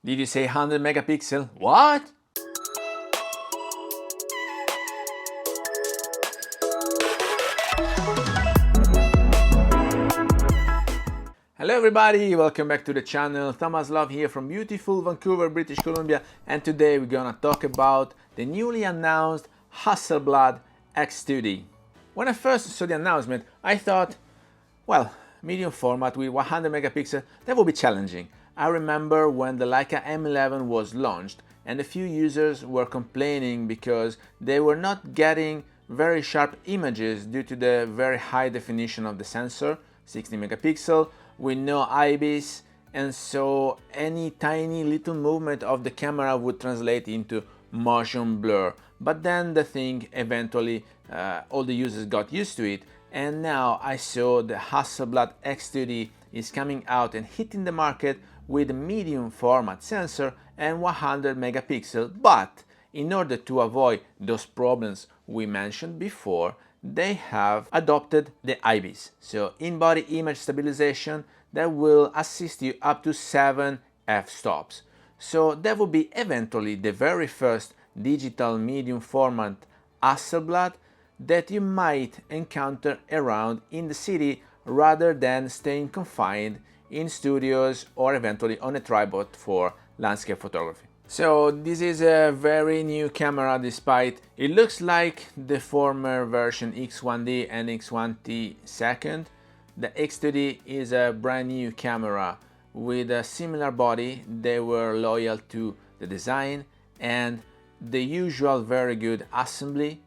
Did you say 100 megapixel? What? Hello everybody, welcome back to the channel. Thomas Love here from beautiful Vancouver, British Columbia, and today we're gonna talk about the newly announced Hasselblad X2D. When I first saw the announcement, I thought, well, medium format with 100 megapixel, that would be challenging. I remember when the Leica M11 was launched and a few users were complaining because they were not getting very sharp images due to the very high definition of the sensor, 60 megapixel, with no IBIS, and so any tiny little movement of the camera would translate into motion blur. But then the thing eventually, all the users got used to it, and now I saw the Hasselblad X2D is coming out and hitting the market with a medium format sensor and 100 megapixel, but in order to avoid those problems we mentioned before, they have adopted the IBIS, so in-body image stabilization, that will assist you up to 7 f-stops. So that will be eventually the very first digital medium format Hasselblad that you might encounter around in the city rather than staying confined in studios or eventually on a tripod for landscape photography. So this is a very new camera, despite it looks like the former version X1D and X1T second. The X2D is a brand new camera with a similar body. They were loyal to the design and the usual very good assembly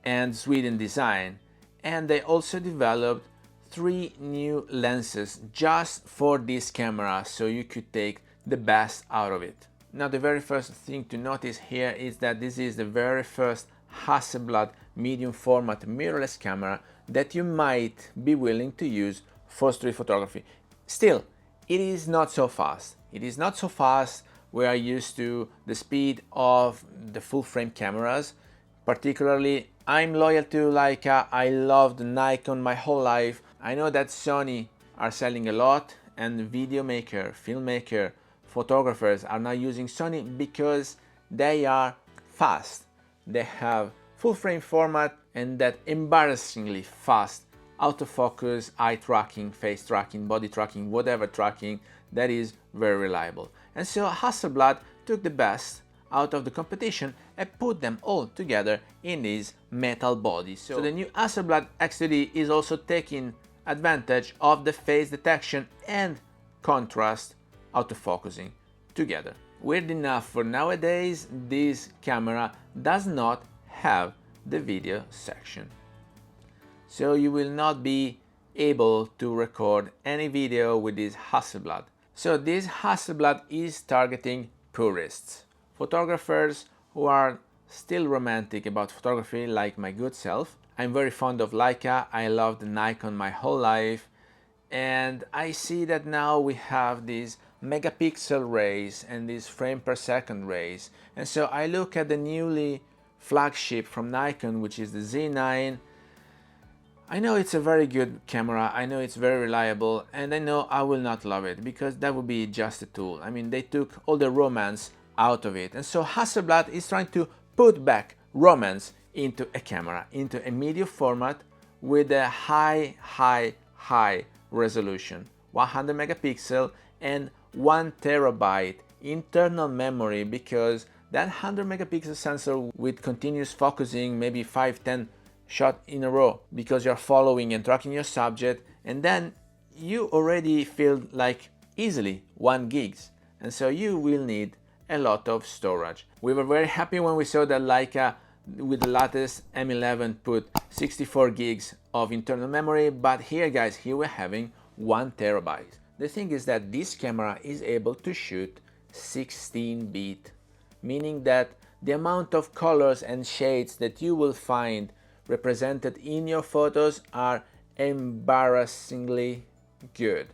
and Sweden design, and they also developed 3 new lenses just for this camera, so you could take the best out of it. Now the very first thing to notice here is that this is the very first Hasselblad medium format mirrorless camera that you might be willing to use for street photography. Still, it is not so fast. It is not so fast. We are used to the speed of the full frame cameras. Particularly, I'm loyal to Leica. I loved Nikon my whole life. I know that Sony are selling a lot, and video maker, filmmaker, photographers are now using Sony because they are fast. They have full frame format and that embarrassingly fast autofocus, eye tracking, face tracking, body tracking, whatever tracking, that is very reliable. And so Hasselblad took the best out of the competition and put them all together in this metal body. So the new Hasselblad X2D is also taking advantage of the face detection and contrast autofocusing together. Weird enough, for nowadays this camera does not have the video section, so you will not be able to record any video with this Hasselblad. So this Hasselblad is targeting purists, photographers who are still romantic about photography like my good self. I'm very fond of Leica. I loved Nikon my whole life, and I see that now we have these megapixel rays and this frame per second rays, and so I look at the newly flagship from Nikon, which is the Z9. I know it's a very good camera, I know it's very reliable, and I know I will not love it because that would be just a tool. I mean, they took all the romance out of it, and so Hasselblad is trying to put back romance into a camera, into a medium format with a high resolution, 100 megapixel and 1 terabyte internal memory, because that 100 megapixel sensor with continuous focusing, maybe 5-10 shots in a row, because you're following and tracking your subject, and then you already feel like easily 1 gigs, and so you will need a lot of storage. We were very happy when we saw that Leica with the latest M11 put 64 gigs of internal memory, but here guys, here we're having 1 terabyte. The thing is that this camera is able to shoot 16-bit, meaning that the amount of colors and shades that you will find represented in your photos are embarrassingly good.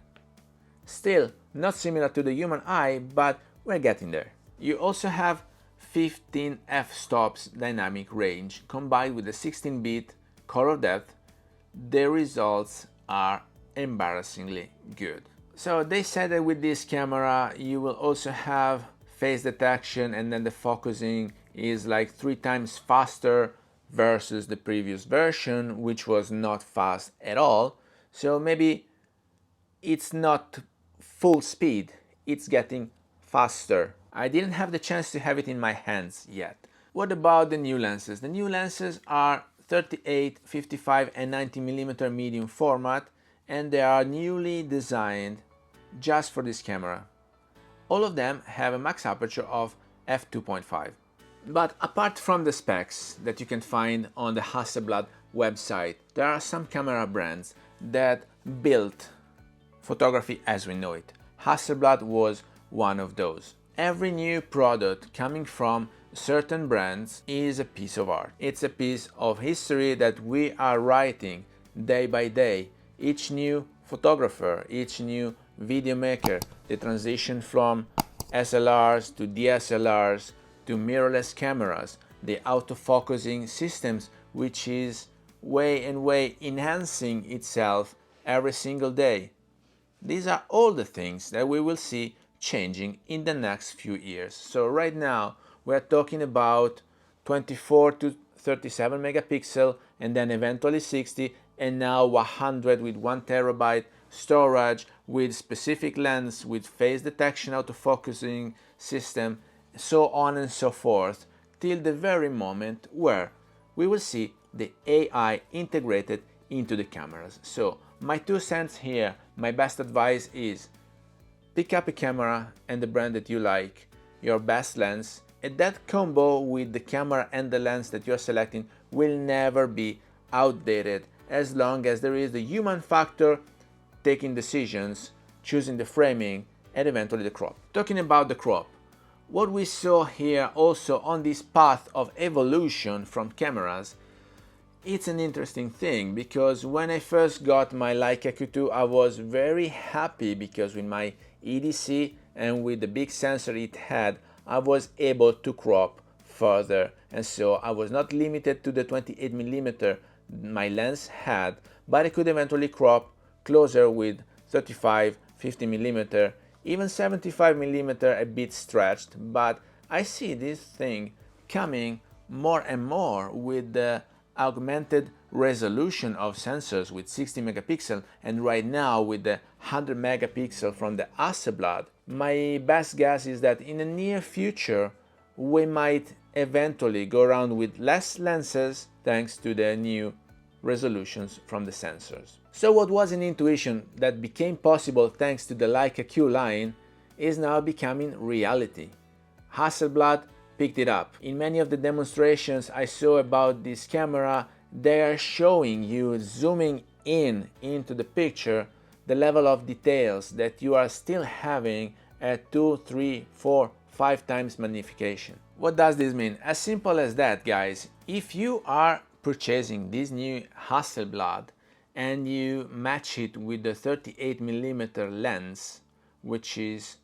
Still, not similar to the human eye, but we're getting there. You also have 15 f-stops dynamic range combined with a 16-bit color depth. The results are embarrassingly good. So they said that with this camera you will also have face detection, and then the focusing is like 3 times faster versus the previous version, which was not fast at all. So maybe it's not full speed, it's getting faster. I didn't have the chance to have it in my hands yet. What about the new lenses? The new lenses are 38, 55 and 90mm medium format, and they are newly designed just for this camera. All of them have a max aperture of f2.5. But apart from the specs that you can find on the Hasselblad website, there are some camera brands that built photography as we know it. Hasselblad was one of those. Every new product coming from certain brands is a piece of art. It's a piece of history that we are writing day by day. Each new photographer, each new video maker, the transition from SLRs to DSLRs to mirrorless cameras, the autofocusing systems, which is way and way enhancing itself every single day. These are all the things that we will see changing in the next few years. So right now we're talking about 24 to 37 megapixel, and then eventually 60, and now 100 with 1 terabyte storage, with specific lens, with face detection, autofocusing system, so on and so forth, till the very moment where we will see the AI integrated into the cameras. So my 2 cents here, my best advice is pick up a camera and the brand that you like, your best lens, and that combo with the camera and the lens that you're selecting will never be outdated as long as there is the human factor taking decisions, choosing the framing, and eventually the crop. Talking about the crop, what we saw here also on this path of evolution from cameras, it's an interesting thing, because when I first got my Leica Q2 I was very happy because with my EDC and with the big sensor it had, I was able to crop further, and so I was not limited to the 28mm my lens had, but I could eventually crop closer with 35, 50mm, even 75mm a bit stretched. But I see this thing coming more and more with the augmented resolution of sensors with 60 megapixel, and right now with the 100 megapixel from the Hasselblad. My best guess is that in the near future we might eventually go around with less lenses thanks to the new resolutions from the sensors. So what was an intuition that became possible thanks to the Leica Q line is now becoming reality. Hasselblad picked it up. In many of the demonstrations I saw about this camera, they are showing you zooming in into the picture the level of details that you are still having at 2, 3, 4, 5 times magnification. What does this mean? As simple as that, guys. If you are purchasing this new Hasselblad and you match it with the 38mm lens, which is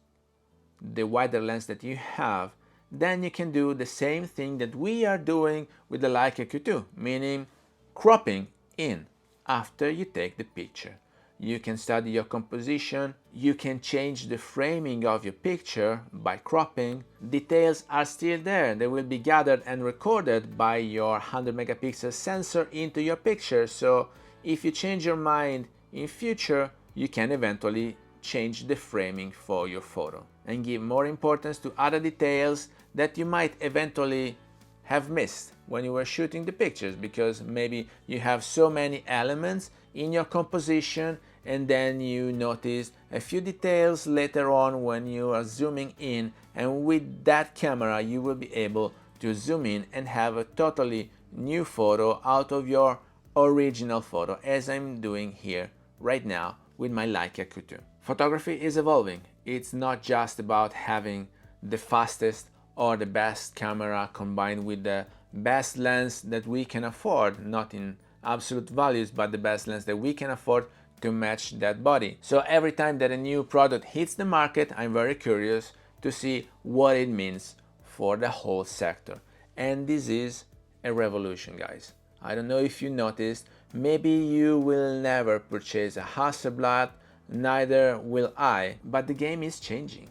the wider lens that you have, then you can do the same thing that we are doing with the Leica Q2, meaning cropping in after you take the picture. You can study your composition, you can change the framing of your picture by cropping. Details are still there, they will be gathered and recorded by your 100 megapixel sensor into your picture, so if you change your mind in future, you can eventually change the framing for your photo and give more importance to other details that you might eventually have missed when you were shooting the pictures, because maybe you have so many elements in your composition and then you notice a few details later on when you are zooming in, and with that camera you will be able to zoom in and have a totally new photo out of your original photo, as I'm doing here right now with my Leica Q2. Photography is evolving. It's not just about having the fastest or the best camera combined with the best lens that we can afford, not in absolute values, but the best lens that we can afford to match that body. So every time that a new product hits the market, I'm very curious to see what it means for the whole sector. And this is a revolution, guys. I don't know if you noticed, maybe you will never purchase a Hasselblad, neither will I, but the game is changing.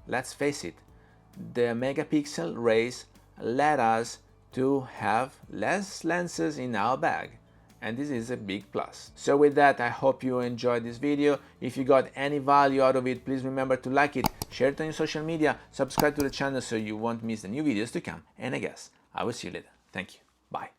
Let's face it, the megapixel race led us to have less lenses in our bag, and this is a big plus. So with that, I hope you enjoyed this video. If you got any value out of it, please remember to like it, share it on your social media, subscribe to the channel so you won't miss the new videos to come, and I guess I will see you later. Thank you. Bye.